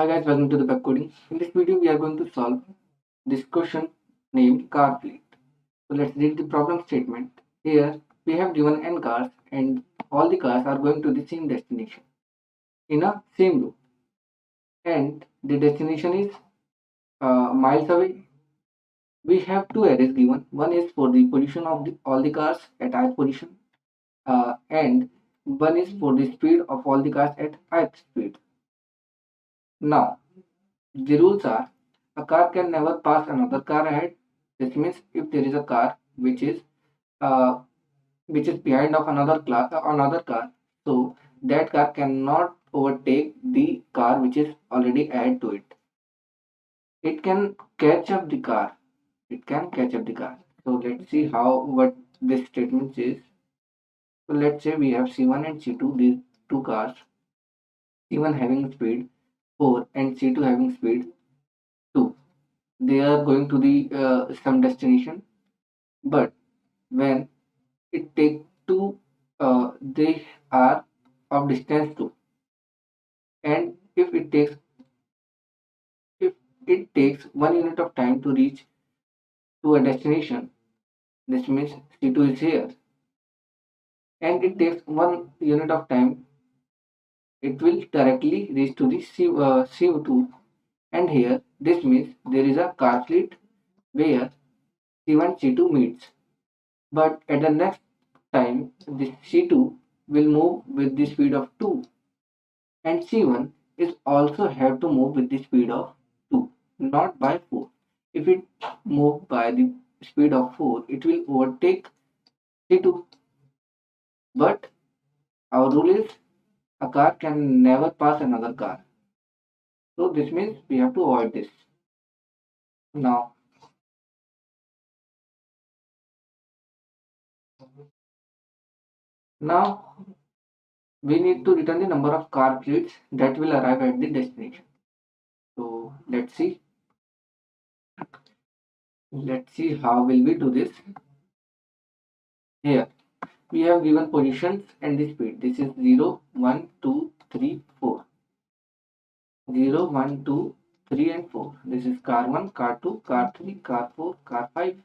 Hi guys, welcome to the Web Coding. In this video, we are going to solve this question named car fleet. So let's read the problem statement. Here we have given n cars and all the cars are going to the same destination in a same loop, and the destination is miles away. We have two arrays given. One is for the position of all the cars at ith position, and one is for the speed of all the cars at ith speed. Now the rules are: a car can never pass another car ahead. This means if there is a car uh, which is behind of another car, so that car cannot overtake the car which is already ahead to it. It can catch up the car. It can catch up the car. So let's see how what this statement says. So let's say we have C1 and C2, these two cars. C1 having speed 4 and C2 having speed 2. They are going to the some destination, but when it take two, they are of distance too, and if it takes 1 unit of time to reach to a destination, this means C2 is here, and it takes 1 unit of time, it will directly reach to the CO2, and here this means there is a car fleet where C1 C2 meets, but at the next time this C2 will move with the speed of 2, and C1 is also have to move with the speed of 2, not by 4. If it move by the speed of 4, it will overtake C2. But our rule is a car can never pass another car. So this means we have to avoid this. Now, now we need to return the number of car fleets that will arrive at the destination. So let's see. Let's see how will we do this. Here we have given positions and the speed. This is 0, 1, 2, 3, 4. 0, 1, 2, 3 and 4. This is car 1, car 2, car 3, car 4, car 5.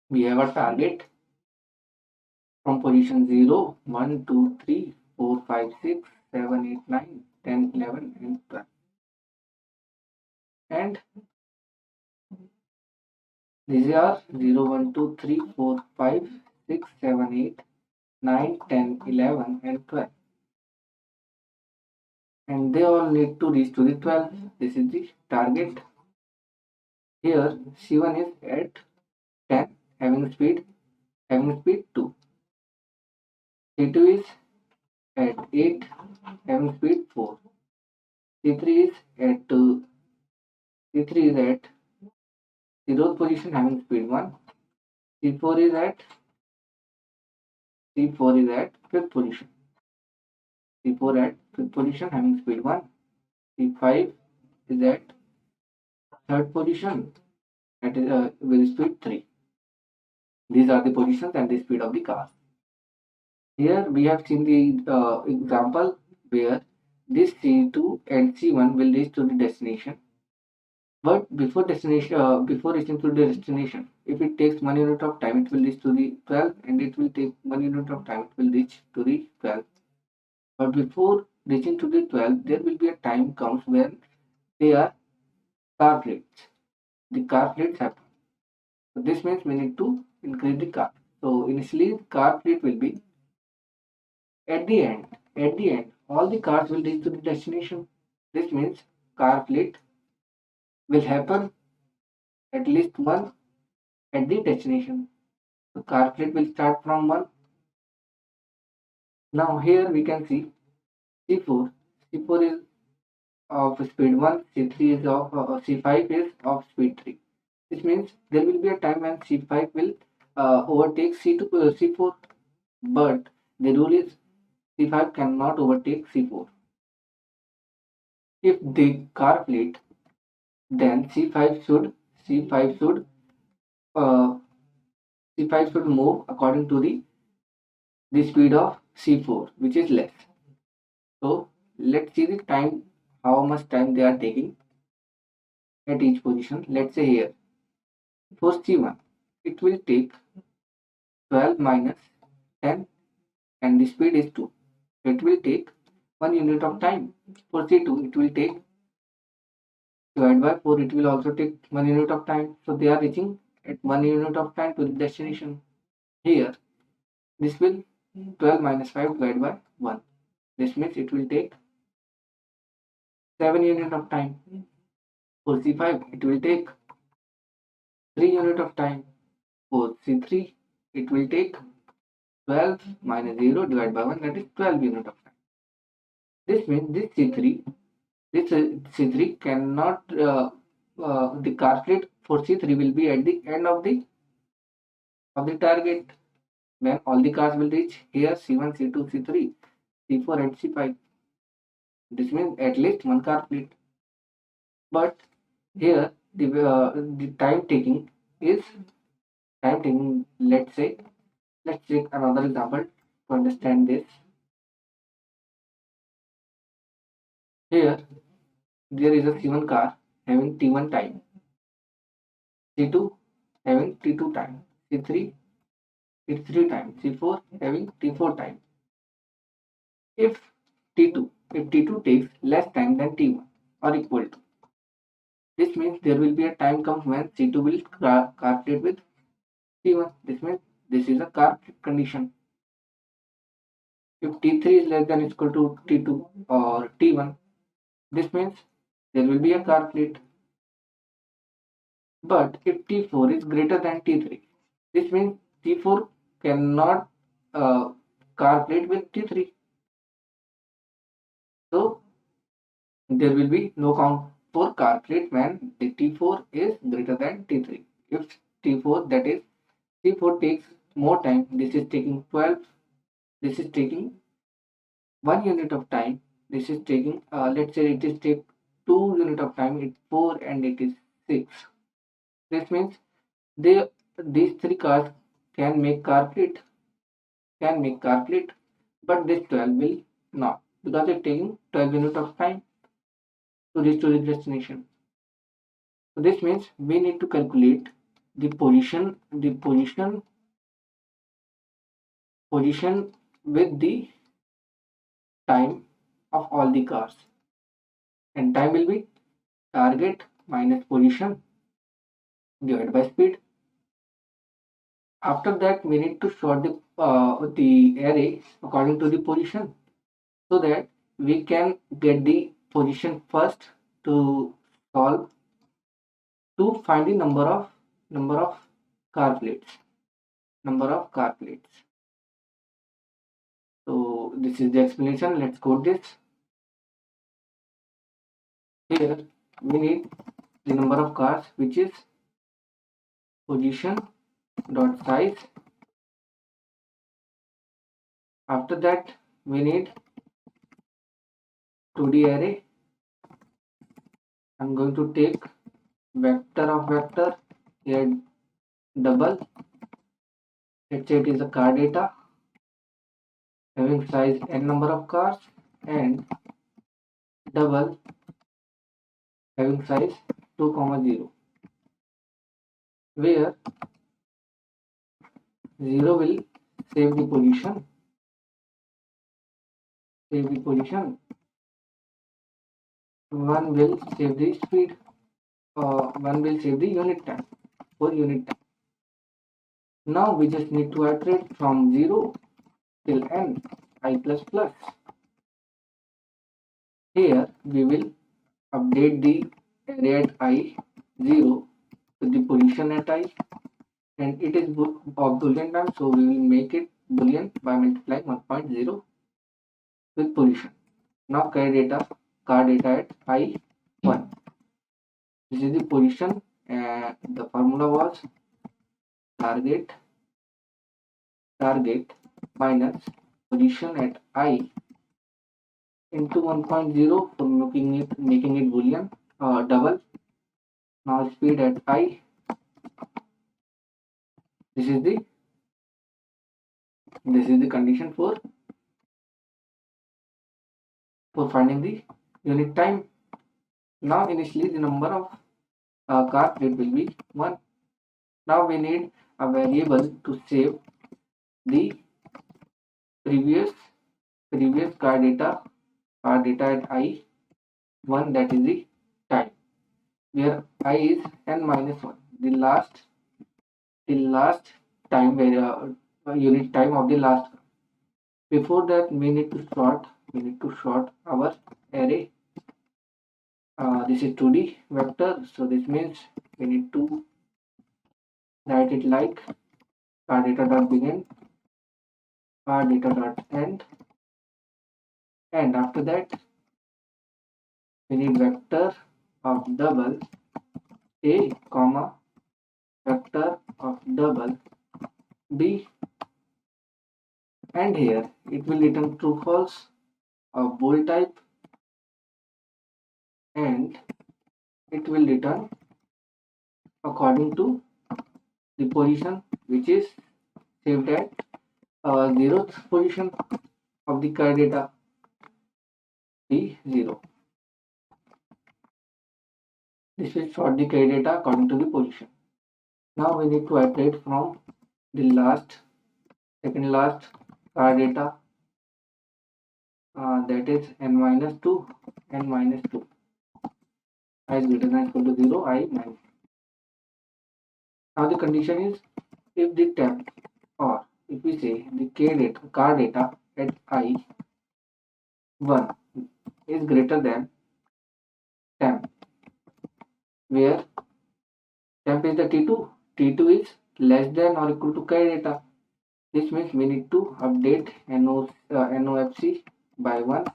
We have a target from position 0, 1, 2, 3, 4, 5, 6, 7, 8, 9, 10, 11 and 12. And these are 0, 1, 2, 3, 4, 5, 6, 7, 8, 9, 10, 11 and 12. And they all need to reach to the 12. This is the target. Here C1 is at 10 having speed 2. C2 is at 8 having speed 4. C3 is at C3 is at 0th position having speed 1. C4 is at 5th position. C4 at 5th position having speed 1. C5 is at 3rd position with speed 3. These are the positions and the speed of the cars. Here we have seen the example where this C2 and C1 will reach to the destination. But before reaching to the destination, if it takes 1 unit of time, it will reach to the 12, and it will take 1 unit of time, it will reach to the 12. But before reaching to the 12, there will be a time comes when they are car fleets. The car fleets happen. So this means we need to increase the car. So initially, the car fleet will be at the end. At the end, all the cars will reach to the destination. This means car fleet will happen at least one at the destination. The car fleet will start from 1. Now here we can see C4. C4 is of speed 1, C3 is of C5 is of speed 3. This means there will be a time when C5 will overtake C2 C4, but the rule is C5 cannot overtake C4. If the car fleet, then C5 should uh, C5 should move according to the speed of C4, which is less. So let's see the time how much time they are taking at each position. Let's say here for C1 it will take 12 minus 10 and the speed is 2. So it will take 1 unit of time. For C2 it will take divided by 4, it will also take 1 unit of time. So they are reaching at 1 unit of time to the destination. Here this will 12 minus 5 divided by 1. This means it will take 7 unit of time. For C5 it will take 3 unit of time. For C3 it will take 12 minus 0 divided by 1, that is 12 unit of time. This means this C3 cannot the car fleet for C3 will be at the end of the target when all the cars will reach here C1, C2, C3, C4 and C5. This means at least one car fleet. But here the time taking is let's take another example to understand this. Here there is a C1 car having T1 time, C2 having T2 time, C3 it's 3 time, C4 having T4 time. If T2 takes less time than T1 or equal to, this means there will be a time comes when C2 will calculate with T1. This means this is a car condition. If T3 is less than or equal to T2 or T1, this means there will be a car fleet. But if T4 is greater than T3, this means T4 cannot car fleet with T3. So there will be no count for car fleet when the T4 is greater than T3. If T4, that is T4 takes more time, this is taking 12, this is taking 1 unit of time, this is taking let's say it is take 2 unit of time, it's 4 and it is 6. This means these 3 cars can make car fleet, but this 12 will not, because it's taking 12 unit of time to reach to the destination. So this means we need to calculate the position with the time of all the cars, and time will be target minus position divided by speed. After that we need to sort the array according to the position, so that we can get the position first to solve to find the number of car fleets. So this is the explanation. Let's code this. Here we need the number of cars, which is position dot size. After that we need 2D array. I'm going to take vector of vector here, double. Let's say it is a car data having size n number of cars, and double having size 2, 0, where 0 will save the position, 1 will save the speed, 1 will save the unit time, for unit time. Now we just need to iterate from 0 till n I plus plus. Here we will update the array at I 0 to the position at I, and it is of Boolean time, so we will make it Boolean by multiplying 1.0 with position. Now car data at I1. This is the position, and the formula was target minus position at I into 1.0 for making it Boolean, double. Now speed at I. This is the condition for finding the unit time. Now initially the number of car plate will be 1. Now we need a variable to save the previous car data at I1, that is the time, where I is n minus 1, the last time, where unit time of the last. Before that we need to sort our array. This is 2D vector, so this means we need to write it like car data dot begin, car data dot end, and after that we need vector of double a comma vector of double b, and here it will return true false of bool type, and it will return according to the position which is saved at 0th position of the car data, d0. This will sort the car data according to the position. Now we need to iterate from the second last car data, that is n minus 2, I is greater than equal to 0, I minus. Now the condition is if the temp, or if we say the car data at I1 is greater than temp, where temp is the T2 is less than or equal to car data. This means we need to update NOFC by 1,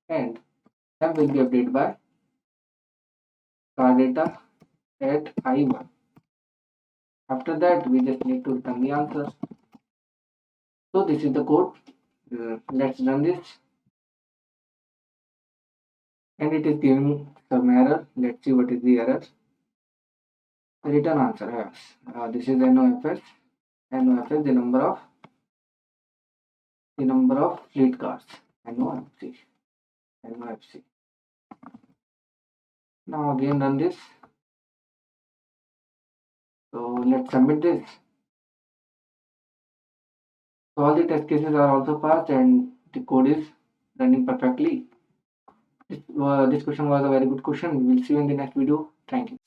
and temp will be updated by car data at I1. After that we just need to return the answer. So this is the code. Let's run this, and it is giving some error. Let's see what is the error. The return answer, yes, this is NOFS, the number of fleet cars, NOFC. Now again run this. So let's submit this. So all the test cases are also passed and the code is running perfectly. This question was a very good question. We will see you in the next video. Thank you.